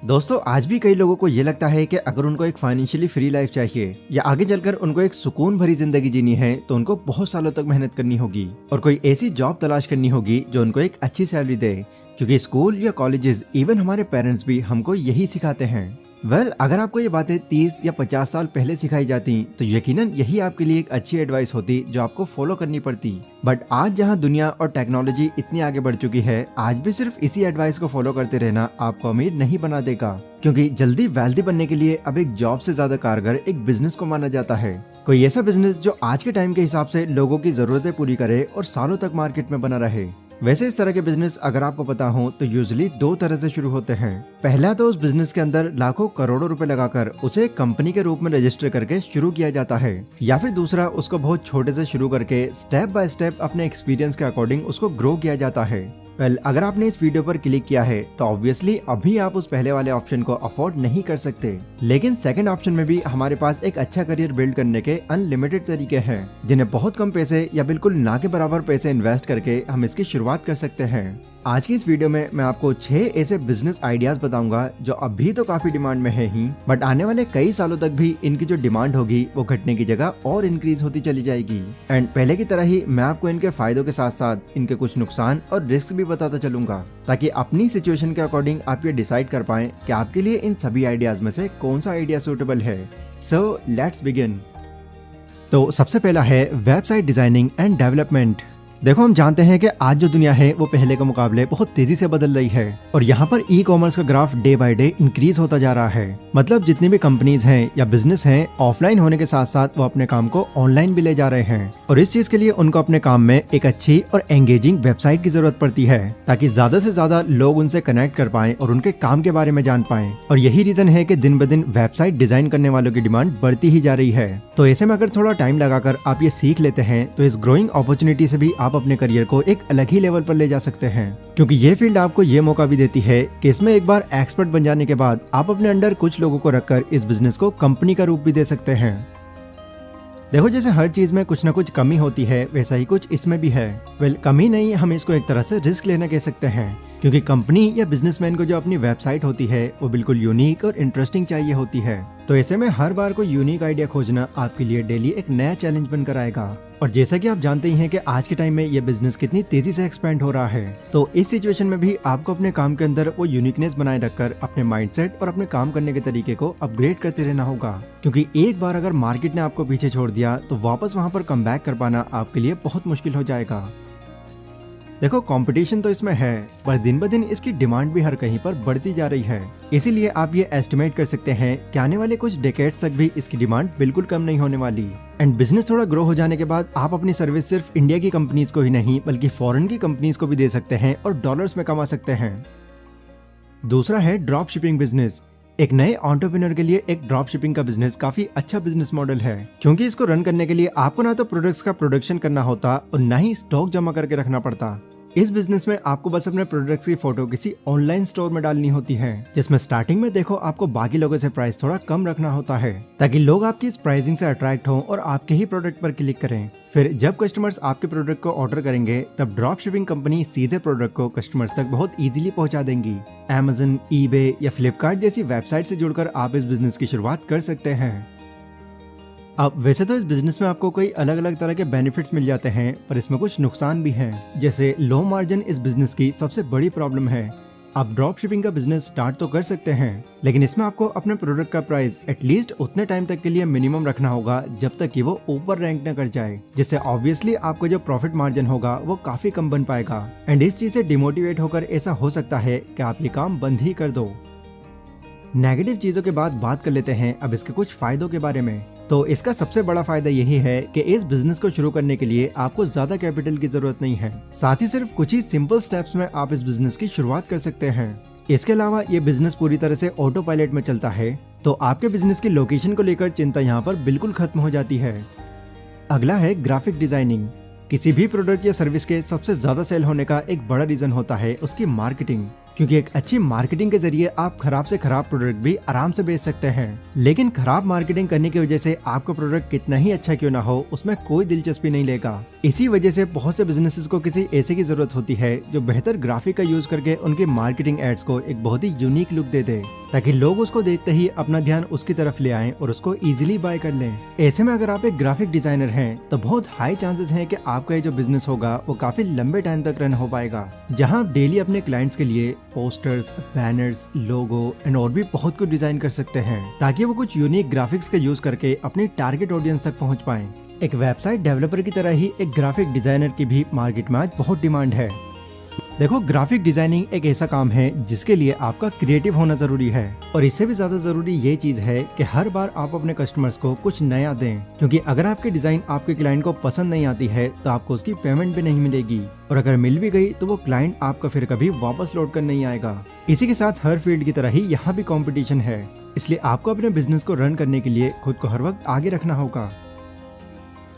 दोस्तों, आज भी कई लोगों को ये लगता है कि अगर उनको एक फाइनेंशियली फ्री लाइफ चाहिए या आगे चलकर उनको एक सुकून भरी जिंदगी जीनी है तो उनको बहुत सालों तक मेहनत करनी होगी और कोई ऐसी जॉब तलाश करनी होगी जो उनको एक अच्छी सैलरी दे, क्योंकि स्कूल या कॉलेजेस इवन हमारे पेरेंट्स भी हमको यही सिखाते हैं। अगर आपको ये बातें 30 या 50 साल पहले सिखाई जाती तो यकीनन यही आपके लिए एक अच्छी एडवाइस होती जो आपको फॉलो करनी पड़ती। बट आज जहां दुनिया और टेक्नोलॉजी इतनी आगे बढ़ चुकी है, आज भी सिर्फ इसी एडवाइस को फॉलो करते रहना आपको अमीर नहीं बना देगा, क्योंकि जल्दी वेल्दी बनने के लिए अब एक जॉब से ज्यादा कारगर एक बिजनेस को माना जाता है। कोई ऐसा बिजनेस जो आज के टाइम के हिसाब से लोगों की जरूरतें पूरी करे और सालों तक मार्केट में बना रहे। वैसे इस तरह के बिजनेस अगर आपको पता हो तो यूजुअली दो तरह से शुरू होते हैं। पहला तो उस बिजनेस के अंदर लाखों करोड़ों रुपए लगाकर उसे कंपनी के रूप में रजिस्टर करके शुरू किया जाता है, या फिर दूसरा उसको बहुत छोटे से शुरू करके स्टेप बाय स्टेप अपने एक्सपीरियंस के अकॉर्डिंग उसको ग्रो किया जाता है। अगर आपने इस वीडियो पर क्लिक किया है तो ऑब्वियसली अभी आप उस पहले वाले ऑप्शन को अफोर्ड नहीं कर सकते, लेकिन सेकंड ऑप्शन में भी हमारे पास एक अच्छा करियर बिल्ड करने के अनलिमिटेड तरीके हैं, जिन्हें बहुत कम पैसे या बिल्कुल ना के बराबर पैसे इन्वेस्ट करके हम इसकी शुरुआत कर सकते हैं। आज की इस वीडियो में मैं आपको 6 ऐसे बिजनेस आइडियाज बताऊंगा जो अभी तो काफी डिमांड में है ही, बट आने वाले कई सालों तक भी इनकी जो डिमांड होगी वो घटने की जगह और इंक्रीज होती चली जाएगी। एंड पहले की तरह ही मैं आपको इनके फायदों के साथ साथ इनके कुछ नुकसान और रिस्क भी बताता चलूंगा, ताकि अपनी सिचुएशन के अकॉर्डिंग आप ये डिसाइड कर पाएं कि आपके लिए इन सभी आइडियाज में से कौन सा आइडिया सूटेबल है। So let's begin. तो सबसे पहला है वेबसाइट डिजाइनिंग एंड डेवलपमेंट। देखो, हम जानते हैं कि आज जो दुनिया है वो पहले के मुकाबले बहुत तेजी से बदल रही है और यहाँ पर ई कॉमर्स का graph day by day increase होता जा रहा है। मतलब जितनी भी कंपनीज हैं या बिजनेस हैं, ऑफलाइन होने के साथ साथ वो अपने काम को ऑनलाइन भी ले जा रहे हैं, और इस चीज के लिए उनको अपने काम में एक अच्छी और एंगेजिंग वेबसाइट की जरूरत पड़ती है, ताकि ज्यादा से ज्यादा लोग उनसे कनेक्ट कर पाएं और उनके काम के बारे में जान पाएं। और यही रीजन है कि दिन ब दिन वेबसाइट डिजाइन करने वालों की डिमांड बढ़ती ही जा रही है। तो ऐसे में अगर थोड़ा टाइम लगाकर आप ये सीख लेते हैं तो इस ग्रोइंग अपॉर्चुनिटी से भी आप अपने करियर को एक अलग ही लेवल पर ले जा सकते हैं, क्योंकि ये फील्ड आपको ये मौका भी देती है कि इसमें एक बार एक्सपर्ट बन जाने के बाद आप अपने अंडर कुछ लोगों को रखकर इस बिजनेस को कंपनी का रूप भी दे सकते हैं। देखो, जैसे हर चीज में कुछ न कुछ कमी होती है, वैसा ही कुछ इसमें भी है। कमी नहीं, हम इसको एक तरह से रिस्क लेना कह सकते हैं, क्योंकि कंपनी या बिजनेसमैन को जो अपनी वेबसाइट होती है वो बिल्कुल यूनिक और इंटरेस्टिंग चाहिए होती है। तो ऐसे में हर बार कोई यूनिक आइडिया खोजना आपके लिए डेली एक नया चैलेंज बनकर आएगा। और जैसा कि आप जानते ही हैं कि आज के टाइम में ये बिजनेस कितनी तेजी से एक्सपेंड हो रहा है, तो इस सिचुएशन में भी आपको अपने काम के अंदर वो यूनिकनेस बनाए रखकर अपने माइंडसेट और अपने काम करने के तरीके को अपग्रेड करते रहना होगा, क्योंकि एक बार अगर मार्केट ने आपको पीछे छोड़ दिया तो वापस वहां पर कम बैक कर पाना आपके लिए बहुत मुश्किल हो जाएगा। देखो, कंपटीशन तो इसमें है, पर दिन ब दिन इसकी डिमांड भी हर कहीं पर बढ़ती जा रही है। इसीलिए आप ये एस्टिमेट कर सकते हैं कि आने वाले कुछ डेकेड्स तक भी इसकी डिमांड बिल्कुल कम नहीं होने वाली। एंड बिजनेस थोड़ा ग्रो हो जाने के बाद आप अपनी सर्विस सिर्फ इंडिया की कंपनीज को ही नहीं बल्कि फॉरेन की कंपनीज को भी दे सकते हैं और डॉलर्स में कमा सकते हैं। दूसरा है ड्रॉप शिपिंग बिजनेस। एक नए एंटरप्रेन्योर के लिए एक ड्रॉप शिपिंग का बिजनेस काफी अच्छा बिजनेस मॉडल है, क्योंकि इसको रन करने के लिए आपको ना तो प्रोडक्ट्स का प्रोडक्शन करना होता और ना ही स्टॉक जमा करके रखना पड़ता। इस बिजनेस में आपको बस अपने प्रोडक्ट्स की फोटो किसी ऑनलाइन स्टोर में डालनी होती है, जिसमें स्टार्टिंग में देखो आपको बाकी लोगों से प्राइस थोड़ा कम रखना होता है, ताकि लोग आपकी इस प्राइसिंग से अट्रैक्ट हों और आपके ही प्रोडक्ट पर क्लिक करें। फिर जब कस्टमर्स आपके प्रोडक्ट को ऑर्डर करेंगे तब ड्रॉप शिपिंग कंपनी सीधे प्रोडक्ट को कस्टमर्स तक बहुत इजीली पहुंचा देंगी। Amazon, eBay या फ्लिपकार्ट जैसी वेबसाइट से जुड़कर आप इस बिजनेस की शुरुआत कर सकते हैं। अब वैसे तो इस बिजनेस में आपको कई अलग अलग तरह के बेनिफिट्स मिल जाते हैं, पर इसमें कुछ नुकसान भी हैं। जैसे लो मार्जिन इस बिजनेस की सबसे बड़ी प्रॉब्लम है। आप ड्रॉप शिपिंग का बिजनेस स्टार्ट तो कर सकते हैं, लेकिन इसमें आपको अपने प्रोडक्ट का प्राइस एटलीस्ट उतने टाइम तक के लिए मिनिमम रखना होगा जब तक कि वो ऊपर रैंक न कर जाए, जिससे ऑब्वियसली आपका जो प्रॉफिट मार्जिन होगा वो काफी कम बन पाएगा। एंड इस चीज से डिमोटिवेट होकर ऐसा हो सकता है कि आप ये काम बंद ही कर दो। नेगेटिव चीजों के बाद बात कर लेते हैं अब इसके कुछ फायदों के बारे में। तो इसका सबसे बड़ा फायदा यही है कि इस बिजनेस को शुरू करने के लिए आपको ज्यादा कैपिटल की जरूरत नहीं है, साथ ही सिर्फ कुछ ही सिंपल स्टेप्स में आप इस बिजनेस की शुरुआत कर सकते हैं। इसके अलावा ये बिजनेस पूरी तरह से ऑटो पायलट में चलता है, तो आपके बिजनेस की लोकेशन को लेकर चिंता यहाँ पर बिल्कुल खत्म हो जाती है। अगला है ग्राफिक डिजाइनिंग। किसी भी प्रोडक्ट या सर्विस के सबसे ज्यादा सेल होने का एक बड़ा रीजन होता है उसकी मार्केटिंग, क्योंकि एक अच्छी मार्केटिंग के जरिए आप खराब से खराब प्रोडक्ट भी आराम से बेच सकते हैं। लेकिन खराब मार्केटिंग करने की वजह से आपका प्रोडक्ट कितना ही अच्छा क्यों ना हो, उसमें कोई दिलचस्पी नहीं लेगा। इसी वजह से बहुत से बिजनेसेस को किसी ऐसे की जरूरत होती है जो बेहतर ग्राफिक का यूज करके उनके मार्केटिंग एड्स को एक बहुत ही यूनिक लुक दे दे। ताकि लोग उसको देखते ही अपना ध्यान उसकी तरफ ले आएं और उसको इजीली बाय कर लें। ऐसे में अगर आप एक ग्राफिक डिजाइनर हैं तो बहुत हाई चांसेस हैं कि आपका ये जो बिजनेस होगा वो काफी लंबे टाइम तक रन हो पाएगा, जहां आप डेली अपने क्लाइंट्स के लिए पोस्टर्स, बैनर्स, लोगो एंड और भी बहुत कुछ डिजाइन कर सकते हैं, ताकि वो कुछ यूनिक ग्राफिक्स का यूज करके अपनी टारगेट ऑडियंस तक पहुंच पाएं। एक वेबसाइट डेवलपर की तरह ही एक ग्राफिक डिजाइनर की भी मार्केट में आज बहुत डिमांड है। देखो, ग्राफिक डिजाइनिंग एक ऐसा काम है जिसके लिए आपका क्रिएटिव होना जरूरी है, और इससे भी ज्यादा जरूरी ये चीज है कि हर बार आप अपने कस्टमर्स को कुछ नया दें, क्योंकि अगर आपकी डिजाइन आपके क्लाइंट को पसंद नहीं आती है तो आपको उसकी पेमेंट भी नहीं मिलेगी, और अगर मिल भी गई तो वो क्लाइंट आपका फिर कभी वापस लौट कर नहीं आएगा। इसी के साथ हर फील्ड की तरह ही यहाँ भी कॉम्पिटिशन है, इसलिए आपको अपने बिजनेस को रन करने के लिए खुद को हर वक्त आगे रखना होगा।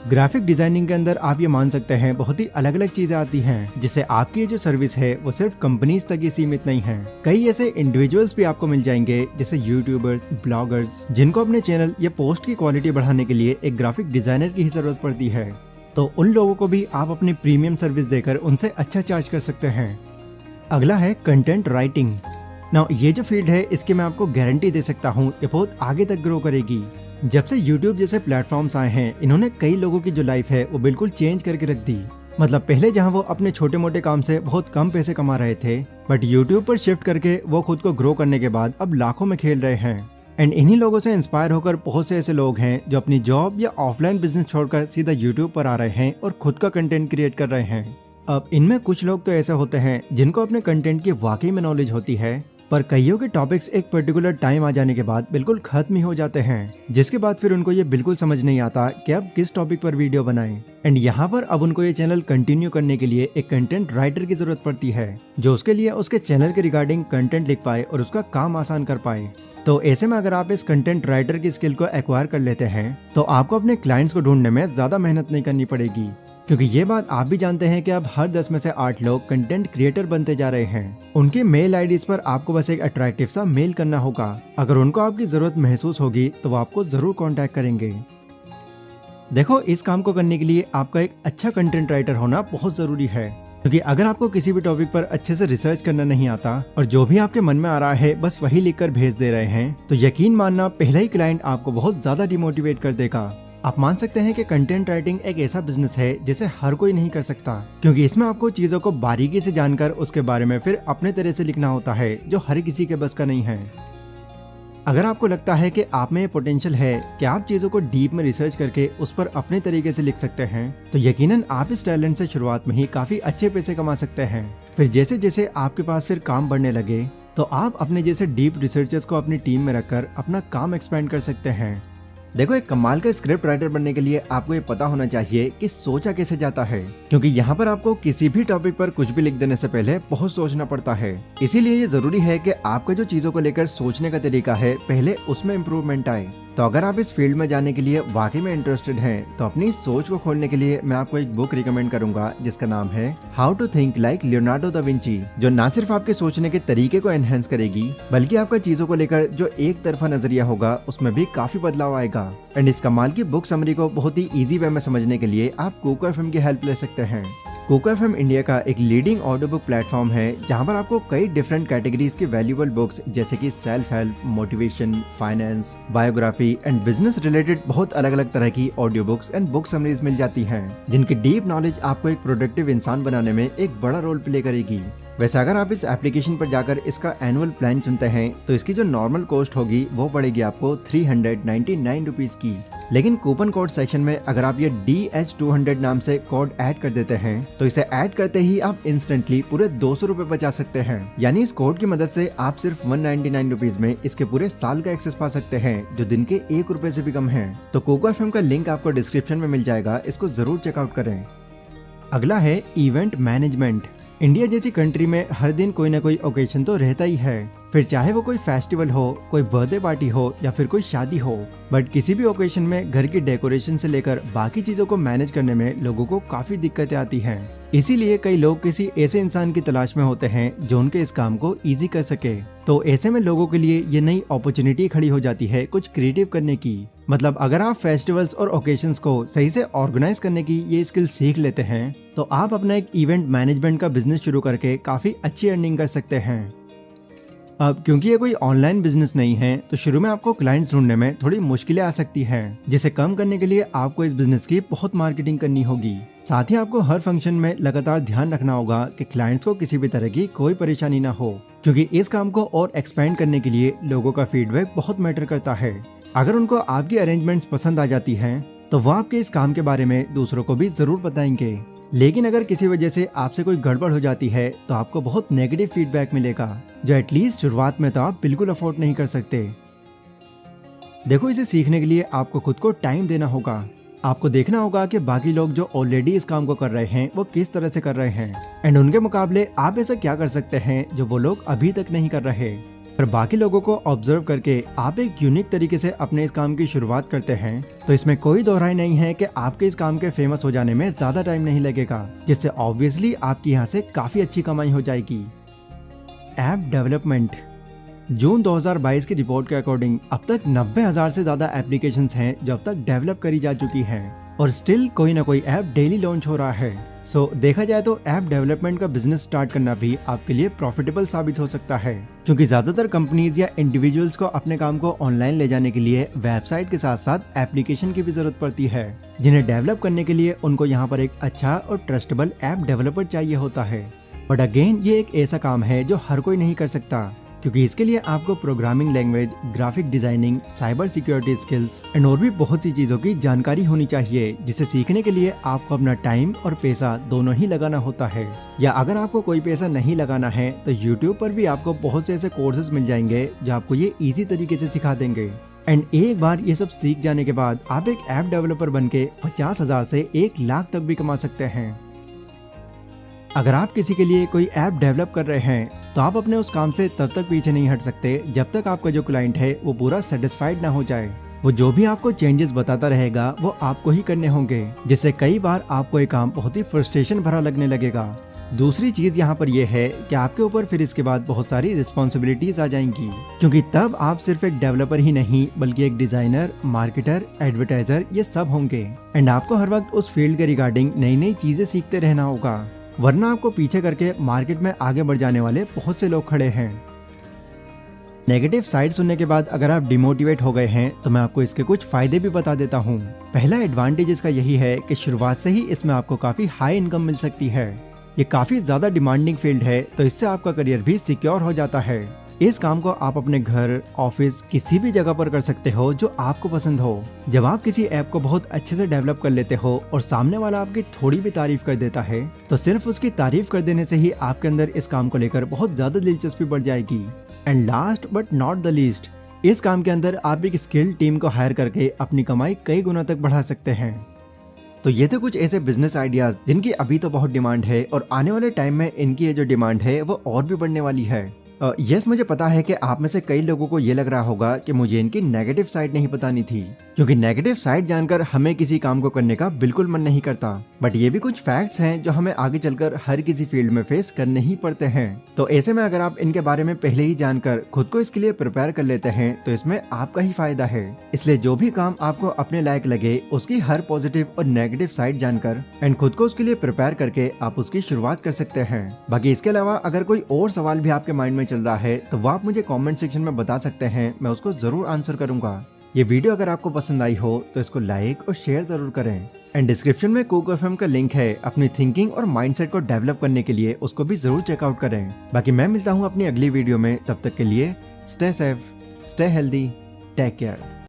ग्राफिक डिजाइनिंग के अंदर आप ये मान सकते हैं बहुत ही अलग अलग चीजें आती हैं, जिससे आपकी ये जो सर्विस है वो सिर्फ कंपनीज तक ही सीमित नहीं है। कई ऐसे इंडिविजुअल्स भी आपको मिल जाएंगे, जैसे यूट्यूबर्स, ब्लॉगर्स, जिनको अपने चैनल या पोस्ट की क्वालिटी बढ़ाने के लिए एक ग्राफिक डिजाइनर की ही जरूरत पड़ती है। तो उन लोगों को भी आप अपनी प्रीमियम सर्विस देकर उनसे अच्छा चार्ज कर सकते हैं। अगला है कंटेंट राइटिंग। नाउ ये जो फील्ड है इसकी मैं आपको गारंटी दे सकता हूँ ये बहुत आगे तक ग्रो करेगी। जब से YouTube जैसे प्लेटफॉर्म्स आए हैं, इन्होंने कई लोगों की जो लाइफ है वो बिल्कुल चेंज करके रख दी। मतलब पहले जहां वो अपने छोटे मोटे काम से बहुत कम पैसे कमा रहे थे, बट YouTube पर शिफ्ट करके वो खुद को ग्रो करने के बाद अब लाखों में खेल रहे हैं। एंड इन्हीं लोगों से इंस्पायर होकर बहुत से ऐसे लोग हैं जो अपनी जॉब या ऑफलाइन बिजनेस छोड़कर सीधा YouTube पर आ रहे हैं और खुद का कंटेंट क्रिएट कर रहे हैं। अब इनमें कुछ लोग तो ऐसे होते हैं जिनको अपने कंटेंट की वाकई में नॉलेज होती है, पर कईयों के टॉपिक्स एक पर्टिकुलर टाइम आ जाने के बाद बिल्कुल खत्म ही हो जाते हैं, जिसके बाद फिर उनको ये बिल्कुल समझ नहीं आता कि अब किस टॉपिक पर वीडियो बनाएं। एंड यहाँ पर अब उनको ये चैनल कंटिन्यू करने के लिए एक कंटेंट राइटर की जरूरत पड़ती है, जो उसके लिए उसके चैनल के रिगार्डिंग कंटेंट लिख पाए और उसका काम आसान कर पाए। तो ऐसे में अगर आप इस कंटेंट राइटर की स्किल को एक्वायर कर लेते हैं तो आपको अपने क्लाइंट्स को ढूंढने में ज्यादा मेहनत नहीं करनी पड़ेगी, क्योंकि ये बात आप भी जानते हैं कि अब हर 10 में से 8 लोग कंटेंट क्रिएटर बनते जा रहे हैं। उनके मेल आईडीज पर आपको बस एक अट्रैक्टिव सा मेल करना होगा। अगर उनको आपकी जरूरत महसूस होगी तो वो आपको जरूर कांटेक्ट करेंगे। देखो, इस काम को करने के लिए आपका एक अच्छा कंटेंट राइटर होना बहुत जरूरी है, क्योंकि अगर आपको किसी भी टॉपिक पर अच्छे से रिसर्च करना नहीं आता और जो भी आपके मन में आ रहा है बस वही लिखकर भेज दे रहे हैं, तो यकीन मानना पहला ही क्लाइंट आपको बहुत ज्यादा डिमोटिवेट कर देगा। आप मान सकते हैं कि कंटेंट राइटिंग एक ऐसा बिजनेस है जिसे हर कोई नहीं कर सकता, क्योंकि इसमें आपको चीजों को बारीकी से जानकर उसके बारे में फिर अपने तरह से लिखना होता है, जो हर किसी के बस का नहीं है। अगर आपको लगता है कि आप में ये पोटेंशियल है कि आप चीजों को डीप में रिसर्च करके उस पर अपने तरीके से लिख सकते हैं, तो यकीनन आप इस टैलेंट से शुरुआत में ही काफी अच्छे पैसे कमा सकते हैं। फिर जैसे जैसे आपके पास फिर काम बढ़ने लगे तो आप अपने जैसे डीप रिसर्चर्स को अपनी टीम में रखकर अपना काम एक्सपेंड कर सकते हैं। देखो, एक कमाल का स्क्रिप्ट राइटर बनने के लिए आपको ये पता होना चाहिए कि सोचा कैसे जाता है, क्योंकि यहाँ पर आपको किसी भी टॉपिक पर कुछ भी लिख देने से पहले बहुत सोचना पड़ता है। इसीलिए ये जरूरी है कि आपका जो चीजों को लेकर सोचने का तरीका है पहले उसमें इम्प्रूवमेंट आए। तो अगर आप इस फील्ड में जाने के लिए वाकई में इंटरेस्टेड हैं, तो अपनी सोच को खोलने के लिए मैं आपको एक बुक रिकमेंड करूंगा जिसका नाम है how to think like Leonardo da Vinci, जो न सिर्फ आपके सोचने के तरीके को एनहेंस करेगी, बल्कि आपका चीजों को लेकर जो एक तरफा नजरिया होगा उसमें भी काफी बदलाव आएगा। एंड इस कमाल की बुक समरी को बहुत ही इजी वे में समझने के लिए आप कोको एफएम की हेल्प ले सकते हैं। कोको एफएम इंडिया का एक लीडिंग ऑडियो बुक प्लेटफॉर्म है, जहां पर आपको कई डिफरेंट कैटेगरीज की वैल्यूएबल बुक्स जैसे कि self help, motivation, finance, biography and business related बहुत अलग अलग तरह की audio books and book summaries मिल जाती हैं, जिनकी डीप नॉलेज आपको एक प्रोडक्टिव इंसान बनाने में एक बड़ा रोल प्ले करेगी। वैसे अगर आप इस एप्लीकेशन पर जाकर इसका एनुअल प्लान चुनते हैं तो इसकी जो नॉर्मल कॉस्ट होगी वो पड़ेगी आपको 399 रुपीज की, लेकिन कूपन कोड सेक्शन में अगर आप ये DH200 नाम से कोड ऐड कर देते हैं तो इसे ऐड करते ही आप इंस्टेंटली पूरे 200 रुपए बचा सकते हैं। यानी इस कोड की मदद से आप सिर्फ 199 रुपीज में इसके पूरे साल का एक्सेस पा सकते हैं, जो दिन के 1 रुपए से भी कम है। तो कोको एफएम का लिंक आपको डिस्क्रिप्शन में मिल जाएगा, इसको जरूर चेकआउट करें। अगला है इवेंट मैनेजमेंट। इंडिया जैसी कंट्री में हर दिन कोई ना कोई ओकेशन तो रहता ही है, फिर चाहे वो कोई फेस्टिवल हो, कोई बर्थडे पार्टी हो या फिर कोई शादी हो, बट किसी भी ओकेशन में घर की डेकोरेशन से लेकर बाकी चीजों को मैनेज करने में लोगों को काफी दिक्कतें आती हैं। इसीलिए कई लोग किसी ऐसे इंसान की तलाश में होते हैं जो उनके इस काम को इजी कर सके। तो ऐसे में लोगों के लिए ये नई अपॉर्चुनिटी खड़ी हो जाती है कुछ क्रिएटिव करने की। मतलब अगर आप फेस्टिवल्स और ओकेशंस को सही से ऑर्गेनाइज करने की ये स्किल सीख लेते हैं तो आप अपना एक इवेंट मैनेजमेंट का बिजनेस शुरू करके काफी अच्छी अर्निंग कर सकते हैं। अब क्योंकि ये कोई ऑनलाइन बिजनेस नहीं है, तो शुरू में आपको क्लाइंट्स ढूंढने में थोड़ी मुश्किलें आ सकती हैं, जिसे कम करने के लिए आपको इस बिजनेस की बहुत मार्केटिंग करनी होगी। साथ ही आपको हर फंक्शन में लगातार ध्यान रखना होगा कि क्लाइंट्स को किसी भी तरह की कोई परेशानी ना हो, क्योंकि इस काम को और एक्सपेंड करने के लिए लोगों का फीडबैक बहुत मैटर करता है। अगर उनको आपकी अरेंजमेंट्स पसंद आ जाती हैं, तो वो आपके इस काम के बारे में दूसरों को भी जरूर बताएंगे। लेकिन अगर किसी वजह से आपसे कोई गड़बड़ हो जाती है, तो आपको बहुत नेगेटिव फीडबैक मिलेगा, जो एटलीस्ट शुरुआत में तो आप बिल्कुल अफोर्ड नहीं कर सकते। देखो, इसे सीखने के लिए आपको खुद को टाइम देना होगा। आपको देखना होगा कि बाकी लोग जो ऑलरेडी इस काम को कर रहे हैं वो किस तरह से कर रहे हैं, एंड उनके मुकाबले आप ऐसा क्या कर सकते हैं जो वो लोग अभी तक नहीं कर रहे। पर बाकी लोगों को ऑब्जर्व करके आप एक यूनिक तरीके से अपने इस काम की शुरुआत करते हैं, तो इसमें कोई दोहराई नहीं है कि आपके इस काम के फेमस हो जाने में ज्यादा टाइम नहीं लगेगा, जिससे ऑब्वियसली आपकी यहाँ से काफी अच्छी कमाई हो जाएगी। App development. जून 2022 की रिपोर्ट के अकॉर्डिंग अब तक 90,000 से ज्यादा एप्लीकेशंस हैं जो अब तक डेवलप करी जा चुकी हैं, और स्टिल कोई ना कोई ऐप डेली लॉन्च हो रहा है। सो देखा जाए तो ऐप डेवलपमेंट का बिजनेस स्टार्ट करना भी आपके लिए प्रॉफिटेबल साबित हो सकता है, क्योंकि ज्यादातर कंपनीज या इंडिविजुअल्स को अपने काम को ऑनलाइन ले जाने के लिए वेबसाइट के साथ साथ एप्लीकेशन की भी जरूरत पड़ती है, जिन्हें डेवलप करने के लिए उनको यहाँ पर एक अच्छा और ट्रस्टेबल ऐप डेवलपर चाहिए होता है। बट अगेन, ये एक ऐसा काम है जो हर कोई नहीं कर सकता, क्योंकि इसके लिए आपको programming language, graphic designing, cyber security skills and और भी बहुत सी चीजों की जानकारी होनी चाहिए, जिसे सीखने के लिए आपको अपना टाइम और पैसा दोनों ही लगाना होता है। या अगर आपको कोई पैसा नहीं लगाना है, तो YouTube पर भी आपको बहुत से ऐसे कोर्सेज मिल जाएंगे जो आपको ये इजी तरीके से सिखा देंगे। एंड एक बार ये सब सीख जाने के बाद आप एक ऐप डेवलपर बन के 50,000 से 1 लाख तक भी कमा सकते हैं। अगर आप किसी के लिए कोई ऐप डेवलप कर रहे हैं, तो आप अपने उस काम से तब तक पीछे नहीं हट सकते जब तक आपका जो क्लाइंट है वो पूरा सेटिस्फाइड ना हो जाए। वो जो भी आपको चेंजेस बताता रहेगा वो आपको ही करने होंगे, जिससे कई बार आपको ये काम बहुत ही फ्रस्ट्रेशन भरा लगने लगेगा। दूसरी चीज यहाँ पर यह है कि आपके ऊपर फिर इसके बाद बहुत सारी रिस्पॉन्सिबिलिटीज आ जाएंगी, क्योंकि तब आप सिर्फ एक डेवलपर ही नहीं बल्कि एक डिजाइनर, मार्केटर, एडवर्टाइजर, ये सब होंगे। एंड आपको हर वक्त उस फील्ड के रिगार्डिंग नई नई चीजें सीखते रहना होगा, वरना आपको पीछे करके मार्केट में आगे बढ़ जाने वाले बहुत से लोग खड़े हैं। नेगेटिव साइड सुनने के बाद अगर आप डिमोटिवेट हो गए हैं, तो मैं आपको इसके कुछ फायदे भी बता देता हूँ। पहला एडवांटेज इसका यही है कि शुरुआत से ही इसमें आपको काफी हाई इनकम मिल सकती है। ये काफी ज्यादा डिमांडिंग फील्ड है, तो इससे आपका करियर भी सिक्योर हो जाता है। इस काम को आप अपने घर, ऑफिस, किसी भी जगह पर कर सकते हो जो आपको पसंद हो। जब आप किसी ऐप को बहुत अच्छे से डेवलप कर लेते हो और सामने वाला आपकी थोड़ी भी तारीफ कर देता है, तो सिर्फ उसकी तारीफ कर देने से ही आपके अंदर इस काम को लेकर बहुत ज्यादा दिलचस्पी बढ़ जाएगी। And last but not the least, इस काम के अंदर आप एक स्किल्ड टीम को हायर करके अपनी कमाई कई गुना तक बढ़ा सकते हैं। तो ये थे कुछ ऐसे बिजनेस आइडियाज जिनकी अभी तो बहुत डिमांड है, और आने वाले टाइम में इनकी ये जो डिमांड है वो और भी बढ़ने वाली है। यस, मुझे पता है कि आप में से कई लोगों को ये लग रहा होगा कि मुझे इनकी नेगेटिव साइड नहीं बतानी थी, क्योंकि नेगेटिव साइड जानकर हमें किसी काम को करने का बिल्कुल मन नहीं करता। बट ये भी कुछ फैक्ट्स हैं जो हमें आगे चलकर हर किसी फील्ड में फेस करने ही पड़ते हैं। तो ऐसे में अगर आप इनके बारे में पहले ही जानकर खुद को इसके लिए प्रिपेयर कर लेते हैं, तो इसमें आपका ही फायदा है। इसलिए जो भी काम आपको अपने लायक लगे, उसकी हर पॉजिटिव और नेगेटिव साइड जानकर एंड खुद को उसके लिए प्रिपेयर करके आप उसकी शुरुआत कर सकते हैं। बाकी इसके अलावा अगर कोई और सवाल भी आपके माइंड में चल रहा है, तो वो आप मुझे कमेंट सेक्शन में बता सकते हैं, मैं उसको जरूर आंसर करूंगा। ये वीडियो अगर आपको पसंद आई हो तो इसको लाइक और शेयर जरूर करें। एंड डिस्क्रिप्शन में कुक एफएम का लिंक है, अपनी थिंकिंग और माइंडसेट को डेवलप करने के लिए उसको भी जरूर चेकआउट करें। बाकी मैं मिलता हूँ अपनी अगली वीडियो में, तब तक के लिए stay safe, stay healthy, take care.